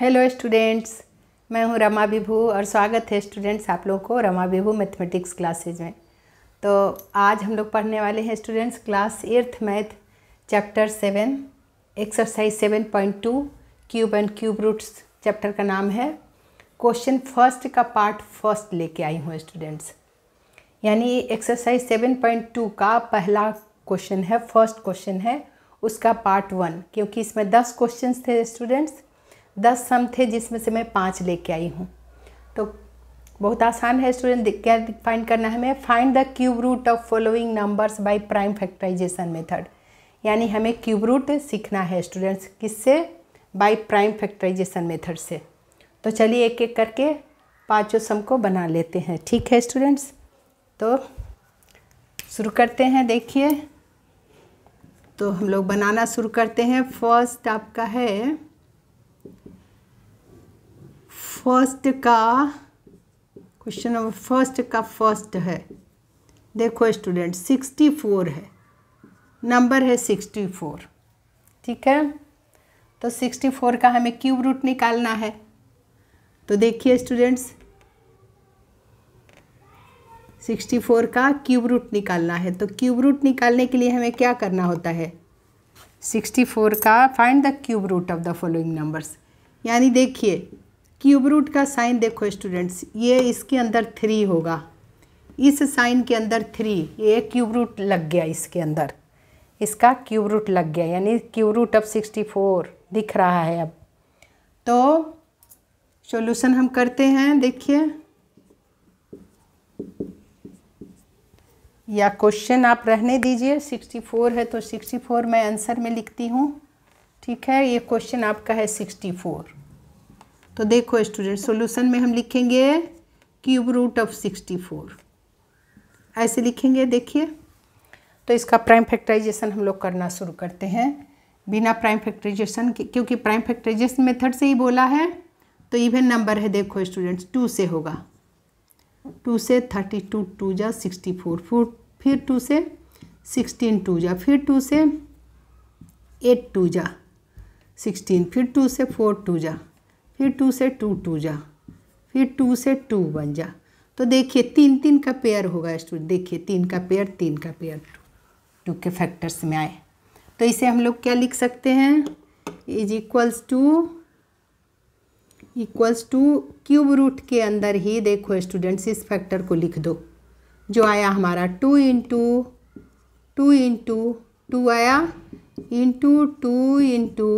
Hello students, मैं हूं रमा विभू और स्वागत है स्टूडेंट्स आप लोगों को रमा विभू मैथमेटिक्स क्लासेज में। तो आज हम लोग पढ़ने वाले हैं students class 8th math chapter 7 exercise 7.2 cube and cube roots. Chapter का नाम है। क्वेश्चन फर्स्ट का पार्ट फर्स्ट लेके आई हूँ स्टूडेंट्स, यानी एक्सरसाइज 7.2 का पहला क्वेश्चन है, फर्स्ट क्वेश्चन है उसका पार्ट 1, क्योंकि इसमें 10 क्वेश्चंस थे स्टूडेंट्स, 10 सम थे जिसमें से मैं 5 लेके आई हूँ। तो बहुत आसान है स्टूडेंट, क्या फाइंड करना है हमें? Find the cube root of following numbers by prime factorization method. यानी हमें क्यूब रूट सीखना है स्टूडेंट्स, किससे? बाय प्राइम फैक्टराइजेशन मेथड से। तो चलिए एक एक करके पाँचों सम को बना लेते हैं, ठीक है स्टूडेंट्स? तो शुरू करते हैं। देखिए, तो हम लोग बनाना शुरू करते हैं। फर्स्ट आपका है, फर्स्ट का क्वेश्चन नंबर फर्स्ट का फर्स्ट है। देखो स्टूडेंट 64 है, नंबर है 64, ठीक है? तो 64 का हमें क्यूब रूट निकालना है। तो देखिए स्टूडेंट्स, 64 का क्यूब रूट निकालना है। तो क्यूब रूट निकालने के लिए हमें क्या करना होता है? 64 का find the cube root of the following numbers. यानी देखिए क्यूब रूट का साइन देखो स्टूडेंट्स, ये इसके अंदर 3 होगा, इस साइन के अंदर 3, ये क्यूब रूट लग गया इसके अंदर, इसका क्यूब रूट लग गया, यानी क्यूब रूट ऑफ 64 दिख रहा है। अब तो सॉल्यूशन हम करते हैं। देखिए, या क्वेश्चन आप रहने दीजिए, 64 है तो 64 मैं आंसर में लिखती हूँ, ठीक है? ये क्वेश्चन आपका है 64। तो देखो स्टूडेंट, सॉल्यूशन में हम लिखेंगे क्यूब रूट ऑफ 64, ऐसे लिखेंगे। देखिए, तो इसका प्राइम फैक्टराइजेशन हम लोग करना शुरू करते हैं बिना प्राइम फैक्टराइजेशन के, क्योंकि प्राइम फैक्टराइजेशन मेथड से ही बोला है। तो इवन नंबर है, देखो स्टूडेंट्स 2 से होगा, 2 से 32 2 जा 64, फिर 2 से 16 2 जा, फिर 2 से 8 2 जा 16, फिर 2 से 4 2 जा, फिर 2 से 2 2 जा, फिर 2 से 2 बन जा। तो देखिए 3 3 का पेयर होगा स्टूडेंट, देखिए 3 का पेयर 3 का पेयर 2 के फैक्टर्स में आए। तो इसे हम लोग क्या लिख सकते हैं? Is equals to cube root के अंदर ही देखो स्टूडेंट्स इस फैक्टर को लिख दो, जो आया हमारा 2 इंटू 2 आया, इंटू 2 इंटू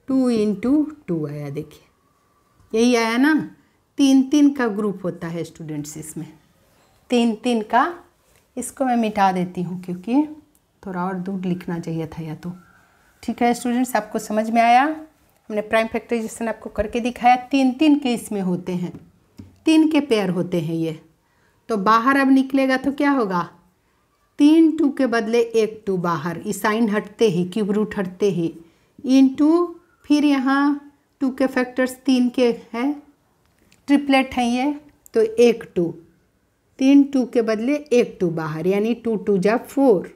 2 इंटू 2 आया। देखिए यही आया ना। 3 3 का ग्रुप होता है स्टूडेंट्स, इसमें 3 3 का। इसको मैं मिटा देती हूँ क्योंकि थोड़ा और दूर लिखना चाहिए था या तो, ठीक है स्टूडेंट्स? आपको समझ में आया? हमने प्राइम फैक्टराइजेशन आपको करके दिखाया। 3 3 के इसमें होते हैं, 3 के पेयर होते हैं ये। तो बाहर अब निकलेगा तो क्या होगा? 3 2 के बदले 1 2 बाहर, इस साइन हटते ही, क्यूब रूट हटते ही, इंटू फिर यहाँ 2 के फैक्टर्स 3 के हैं, ट्रिपलेट हैं ये, तो 1 2, 3 2 के बदले 1 2 बाहर, यानी 2 2 जा 4,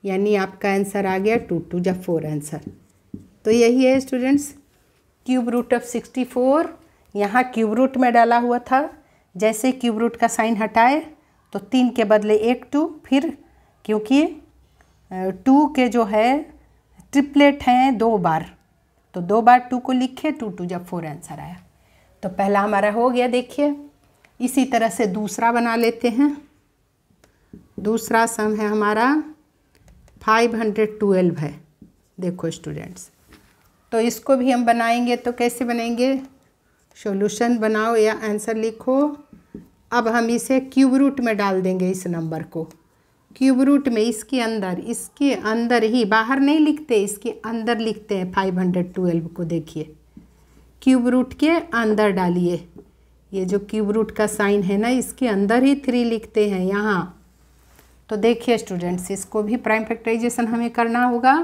यानी आपका आंसर आ गया 2 2 जा 4 आंसर। तो यही है स्टूडेंट्स क्यूब रूट ऑफ 64। यहाँ क्यूब रूट में डाला हुआ था, जैसे क्यूब रूट का साइन हटाए तो 3 के बदले 1 2, फिर क्योंकि 2 के जो है ट्रिपलेट हैं 2 बार, तो 2 बार 2 को लिखे, 2 2 जा 4 आंसर आया। तो पहला हमारा हो गया। देखिए इसी तरह से दूसरा बना लेते हैं। दूसरा सम है हमारा 512 है। देखो स्टूडेंट्स, तो इसको भी हम बनाएंगे। तो कैसे बनाएंगे? सॉल्यूशन बनाओ या आंसर लिखो। अब हम इसे क्यूब रूट में डाल देंगे, इस नंबर को क्यूब रूट में, इसके अंदर ही, बाहर नहीं लिखते, इसके अंदर लिखते हैं 512 को। देखिए क्यूब रूट के अंदर डालिए, ये जो क्यूब रूट का साइन है ना, इसके अंदर ही 3 लिखते हैं यहाँ। तो देखिए स्टूडेंट्स, इसको भी प्राइम फैक्टराइजेशन हमें करना होगा।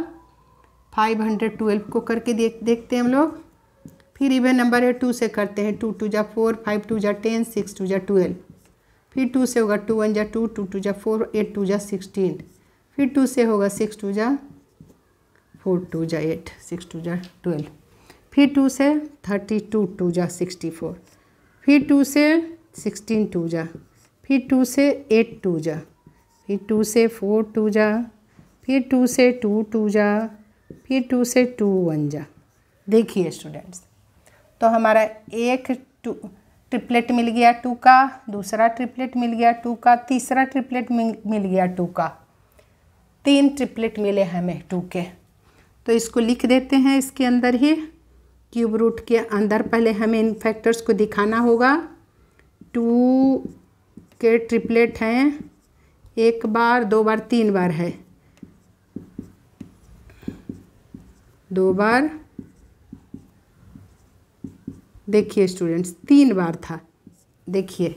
512 को करके देखते हैं हम लोग। फिर इवन नंबर है 2 से करते हैं, 2 2 जा 4, 5 2 जा 10, 6 2 जा 12, फिर 2 से होगा 2 1 जा 2, 2 2 जा 4, 8 2 जा 16, फिर 2 से होगा 6 2 जा 4 2 जा 8, 6 2 जा 12, फिर 2 से 32, 2 जा 64, फिर 2 से 16 2 जा, फिर 2 से 8 2 जा, फिर 2 से 4 2 जा, फिर 2 से 2 2 जा, फिर 2 से 2 1 जा। देखिए स्टूडेंट्स, तो हमारा एक ट्रिपलेट मिल गया 2 का, दूसरा ट्रिपलेट मिल गया 2 का, तीसरा ट्रिपलेट मिल गया 2 का, 3 ट्रिपलेट मिले हमें 2 के। तो इसको लिख देते हैं इसके अंदर ही, क्यूब रूट के अंदर पहले हमें इन फैक्टर्स को दिखाना होगा। 2 के ट्रिपलेट हैं, 1 बार, 2 बार, 3 बार है, 2 बार, देखिए स्टूडेंट्स 3 बार था। देखिए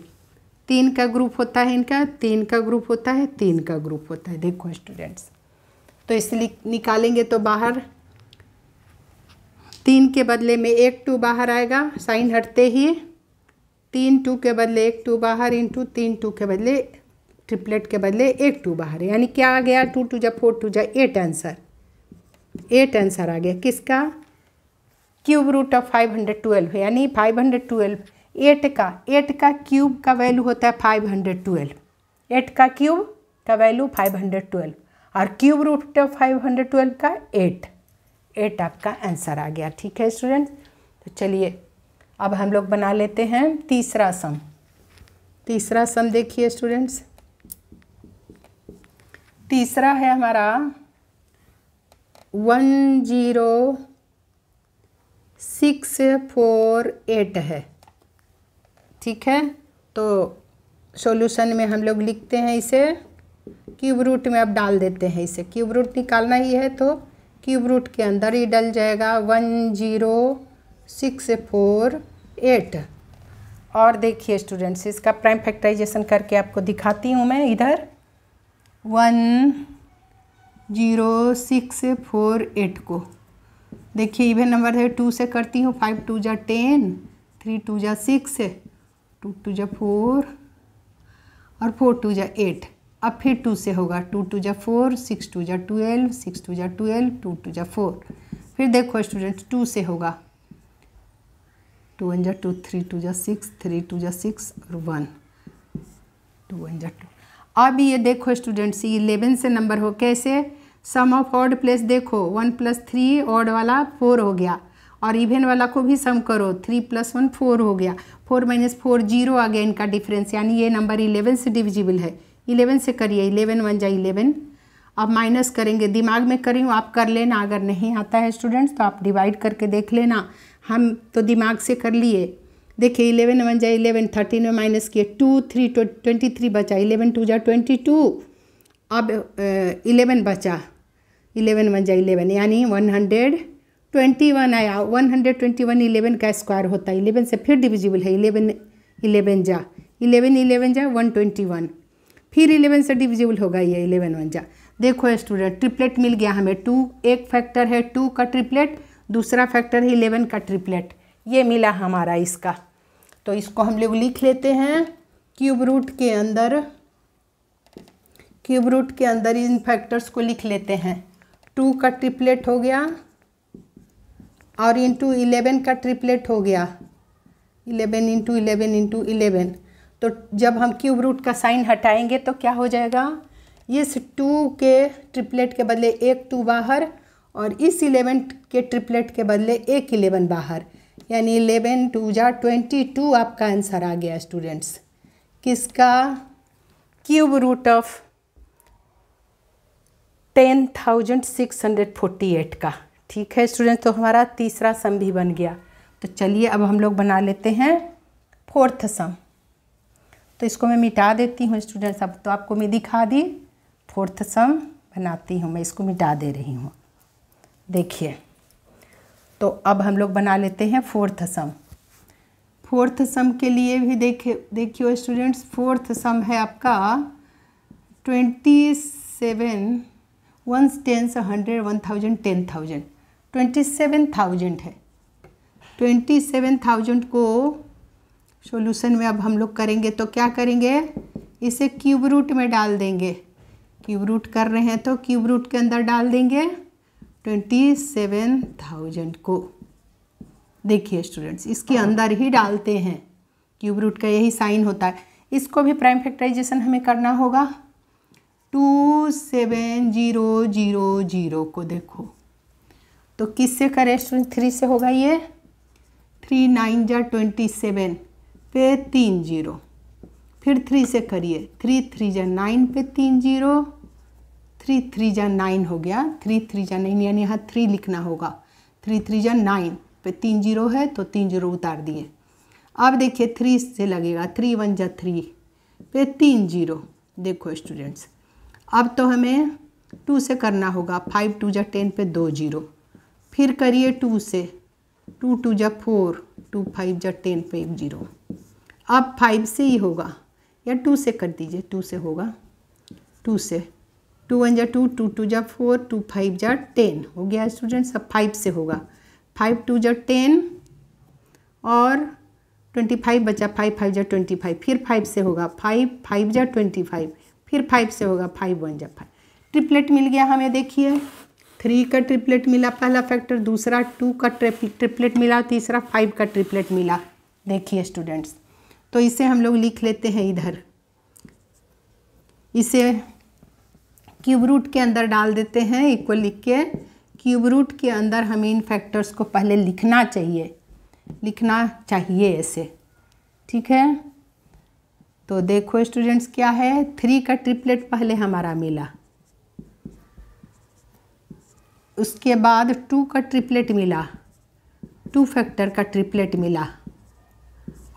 3 का ग्रुप होता है इनका, 3 का ग्रुप होता है, 3 का ग्रुप होता है। देखो स्टूडेंट्स, तो इसलिए निकालेंगे तो बाहर 3 के बदले में 1 2 बाहर आएगा, साइन हटते ही 3 2 के बदले 1 2 बाहर, इंटू 3 2 के बदले ट्रिपलेट के बदले 1 2 बाहर, यानी क्या आ गया 2 2 जा 4 2 जा 8 आंसर, 8 आंसर आ गया किसका, क्यूब रूट ऑफ 512, यानी 512 8 का क्यूब का वैल्यू होता है 512, 8 का क्यूब का वैल्यू 512 और क्यूब रूट ऑफ 512 का 8 आपका आंसर आ गया। ठीक है स्टूडेंट्स, तो चलिए अब हम लोग बना लेते हैं तीसरा सम। तीसरा सम देखिए स्टूडेंट्स, तीसरा है हमारा 10648 है। ठीक है, तो सॉल्यूशन में हम लोग लिखते हैं इसे, क्यूब रूट में अब डाल देते हैं इसे, क्यूब रूट निकालना ही है तो क्यूब रूट के अंदर ही डल जाएगा 10648। और देखिए स्टूडेंट्स, इसका प्राइम फैक्टराइजेशन करके आपको दिखाती हूँ मैं इधर। 10648 को देखिए इवन नंबर है, 2 से करती हूँ, 5 2 जा 10, 3 2 जा 6, 2 2 जा 4 और 4 2 जा 8। अब फिर 2 से होगा, 2 2 जा 4, 6 2 जा 12, 6 2 जा 12, 2 2 जा 4। फिर देखो स्टूडेंट्स 2 से होगा, 2 1 जा 2, 3 2 जा 6, 3 2 जा 6 और 1, 2 1 जा 2। अब ये देखो स्टूडेंट्स, 11 से नंबर हो, कैसे, सम ऑफ ऑड प्लेस देखो, 1 + 3 ऑड वाला 4 हो गया, और इवन वाला को भी सम करो, 3 + 1 4 हो गया, 4 - 4 0 आ गया इनका डिफरेंस, यानी ये नंबर 11 से डिविजिबल है। 11 से करिए, 11 1 जा 11। अब माइनस करेंगे, दिमाग में करी हूँ, आप कर लेना, अगर नहीं आता है स्टूडेंट्स तो आप डिवाइड करके देख लेना, हम तो दिमाग से कर लिए। देखिए 11 1 जा 11, 13 में माइनस किए, 2 3 23 बचा, 11 2 जा 22, अब 11 बचा, 11 1 जा 11, यानी 121 आया। 121 11 का स्क्वायर होता है, 11 से फिर डिविजिबल है, 11 11 जा 121, फिर 11 से डिविजिबल होगा ये 11 1 जा। देखो स्टूडेंट, ट्रिपलेट मिल गया हमें 2, एक फैक्टर है 2 का ट्रिपलेट, दूसरा फैक्टर है 11 का ट्रिपलेट, ये मिला हमारा इसका। तो इसको हम लोग लिख लेते हैं क्यूब रूट के अंदर, क्यूब रूट के अंदर इन फैक्टर्स को लिख लेते हैं। 2 का ट्रिपलेट हो गया और इंटू 11 का ट्रिपलेट हो गया, 11 इंटू 11 इंटू 11। तो जब हम क्यूब रूट का साइन हटाएंगे तो क्या हो जाएगा, इस 2 के ट्रिपलेट के बदले 1 2 बाहर और इस 11 के ट्रिपलेट के बदले 1 11 बाहर, यानी 11 2 जा 22 आपका आंसर आ गया स्टूडेंट्स। किसका, क्यूब रूट ऑफ 10,648 का। ठीक है स्टूडेंट्स, तो हमारा तीसरा सम भी बन गया। तो चलिए अब हम लोग बना लेते हैं फोर्थ सम। तो इसको मैं मिटा देती हूँ स्टूडेंट्स, अब तो आपको मैं दिखा दी, फोर्थ सम बनाती हूँ मैं, इसको मिटा दे रही हूँ। देखिए, तो अब हम लोग बना लेते हैं फोर्थ सम। फोर्थ सम के लिए भी देखिए स्टूडेंट्स, फोर्थ सम है आपका 27 1 10 100 1000 10,000, 27,000 है। 27,000 को सॉल्यूशन में अब हम लोग करेंगे तो क्या करेंगे, इसे क्यूब रूट में डाल देंगे। क्यूब रूट कर रहे हैं तो क्यूब रूट के अंदर डाल देंगे 27,000 को। देखिए स्टूडेंट्स, इसके अंदर ही डालते हैं, क्यूब रूट का यही साइन होता है। इसको भी प्राइम फैक्टराइजेशन हमें करना होगा। 2700 को देखो तो किससे करें स्टूडेंट, 3 से होगा ये, 3 9 जा 27 पे 3 0, फिर 3 से करिए, 3 3 जा 9 पे 3 0, 3 3 जा 9 हो गया, 3 3 जा 9 यानी यहाँ 3 लिखना होगा, 3 3 जा 9 पे 3 0 है तो 3 0 उतार दिए। अब देखिए 3 से लगेगा, 3 1 जा 3 पे 3 0। देखो स्टूडेंट्स, अब तो हमें 2 से करना होगा, 5 2 जा 10 पे 2 0, फिर करिए 2 से, 2 2 जा 4, 2 5 जा 10 पे 1 0। अब 5 से ही होगा या 2 से कर दीजिए, 2 से होगा, 2 से, 2 1 जा 2, 2 2 जा 4, 2 5 जा 10 हो गया स्टूडेंट्स। अब 5 से होगा, 5 2 जा 10 और 25 बचा, 5 5 जा 25, फिर 5 से होगा, 5 5 जा 25, फिर 5 से होगा, 5 1 जा 5। ट्रिपलेट मिल गया हमें। देखिए 3 का ट्रिपलेट मिला पहला फैक्टर, दूसरा 2 का ट्रिपलेट मिला, तीसरा 5 का ट्रिपलेट मिला। देखिए स्टूडेंट्स, तो इसे हम लोग लिख लेते हैं इधर, इसे क्यूब रूट के अंदर डाल देते हैं, इक्वल लिख के क्यूब रूट के अंदर हमें इन फैक्टर्स को पहले लिखना चाहिए ऐसे, ठीक है। तो देखो स्टूडेंट्स क्या है, 3 का ट्रिपलेट पहले हमारा मिला, उसके बाद 2 का ट्रिपलेट मिला, 2 फैक्टर का ट्रिपलेट मिला,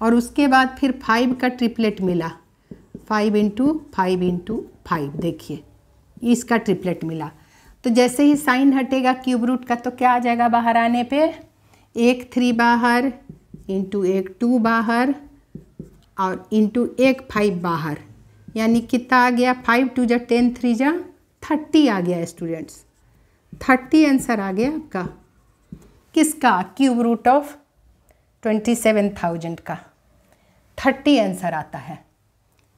और उसके बाद फिर 5 का ट्रिपलेट मिला, 5 × 5 × 5। देखिए इसका ट्रिपलेट मिला। तो जैसे ही साइन हटेगा क्यूब रूट का तो क्या आ जाएगा बाहर आने पे, एक 3 बाहर इंटू एक 2 बाहर और इंटू एक 5 बाहर, यानी कितना आ गया, 5 2 जा 10, 3 जा 30 आ गया स्टूडेंट्स। 30 आंसर आ गया आपका, किसका, क्यूब रूट ऑफ 27,000 का 30 आंसर आता है।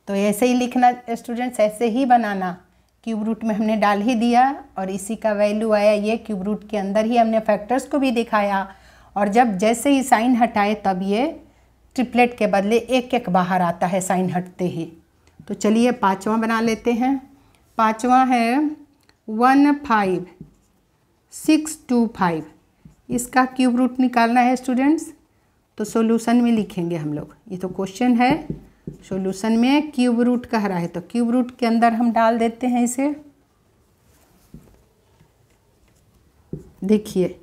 तो ऐसे ही लिखना स्टूडेंट्स, ऐसे ही बनाना, क्यूब रूट में हमने डाल ही दिया और इसी का वैल्यू आया ये, क्यूब रूट के अंदर ही हमने फैक्टर्स को भी दिखाया, और जब जैसे ही साइन हटाए तब ये ट्रिपलेट के बदले एक एक बाहर आता है साइन हटते ही। तो चलिए 5वां बना लेते हैं। 5वां है 15625, इसका क्यूब रूट निकालना है स्टूडेंट्स। तो सॉल्यूशन में लिखेंगे हम लोग, ये तो क्वेश्चन है, सॉल्यूशन में क्यूब रूट कह रहा है तो क्यूब रूट के अंदर हम डाल देते हैं इसे। देखिए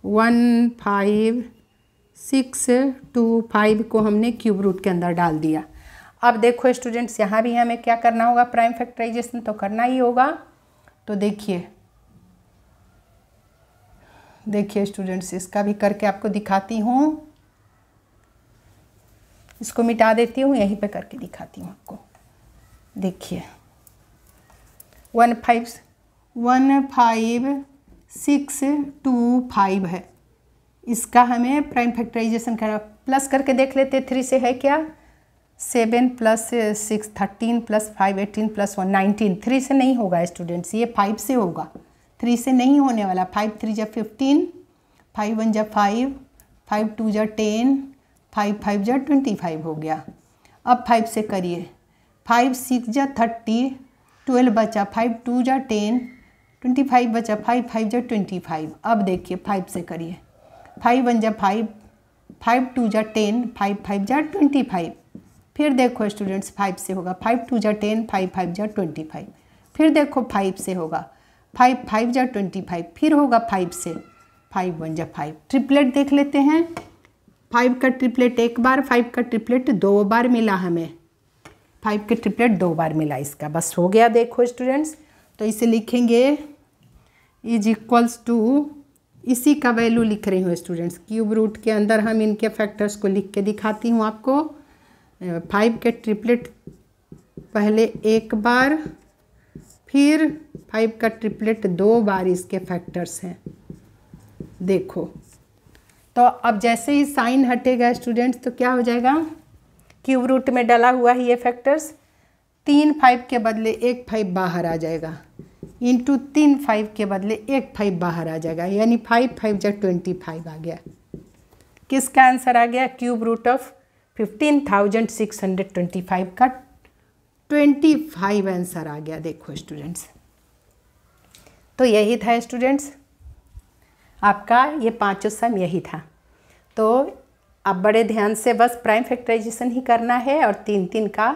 15625 को हमने क्यूब रूट के अंदर डाल दिया। अब देखो स्टूडेंट्स, यहाँ भी हमें क्या करना होगा, प्राइम फैक्टराइजेशन तो करना ही होगा। तो देखिए स्टूडेंट्स, इसका भी करके आपको दिखाती हूँ, इसको मिटा देती हूँ, यहीं पे करके दिखाती हूँ आपको। देखिए 15625 है, इसका हमें प्राइम फैक्टराइजेशन करना, प्लस करके देख लेते, 3 से है क्या, 7 + 6 13 + 5 18 + 1 19। 3 से नहीं होगा स्टूडेंट्स, ये 5 से होगा, 3 से नहीं होने वाला। 5 3 जा 15, 5 1 जा 5, 5 2 जा 10, 5 5 जा 25 हो गया। अब 5 से करिए, 5 6 जा 30, 12 बचा, 5 2 जा 10, 25 बचा, 5 5 जा 25। अब देखिए 5 से करिए, 5 1 जा 5, 5 2 जा 10, 5 5 जा 25। फिर देखो स्टूडेंट्स 5 से होगा, 5 2 जा 10, 5 5 जा 25। फिर देखो 5 से होगा, 5 5 जा 25। फिर होगा 5 से, 5 1 जा 5। ट्रिपलेट देख लेते हैं, 5 का ट्रिपलेट एक बार, 5 का ट्रिपलेट 2 बार मिला हमें, 5 के ट्रिपलेट 2 बार मिला इसका, बस हो गया। देखो स्टूडेंट्स, तो इसे लिखेंगे इज इक्वल्स टू, इसी का वैल्यू लिख रही हूँ स्टूडेंट्स, क्यूब रूट के अंदर हम इनके फैक्टर्स को लिख के दिखाती हूँ आपको। 5 के ट्रिपलेट पहले एक बार, फिर 5 का ट्रिपलेट 2 बार इसके फैक्टर्स हैं। देखो तो अब जैसे ही साइन हटेगा स्टूडेंट्स तो क्या हो जाएगा, क्यूब रूट में डाला हुआ है ये फैक्टर्स, 3 5 के बदले 1 5 बाहर आ जाएगा, इंटू 3 5 के बदले 1 5 बाहर आ जाएगा, यानी 5 5 जा 25 आ गया। किसका आंसर आ गया? क्यूब रूट ऑफ 15,625 का 25 आंसर आ गया। देखो स्टूडेंट्स, तो यही था स्टूडेंट्स आपका ये पांचों सम यही था। तो अब बड़े ध्यान से बस प्राइम फैक्टराइजेशन ही करना है और 3 का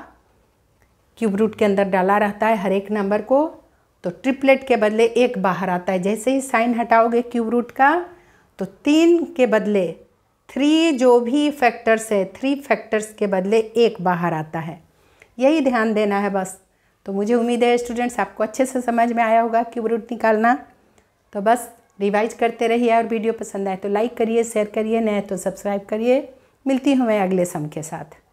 क्यूब रूट के अंदर डाला रहता है हर एक नंबर को। तो ट्रिपलेट के बदले 1 बाहर आता है। जैसे ही साइन हटाओगे क्यूब रूट का तो 3 के बदले 3 जो भी फैक्टर्स है 3 फैक्टर्स के बदले 1 बाहर आता है। यही ध्यान देना है बस। तो मुझे उम्मीद है स्टूडेंट्स आपको अच्छे से समझ में आया होगा क्यूब रूट निकालना। तो बस रिवाइज करते रहिए और वीडियो पसंद आए तो लाइक करिए, शेयर करिए, नए तो सब्सक्राइब करिए। मिलती हूँ मैं अगले सम के साथ।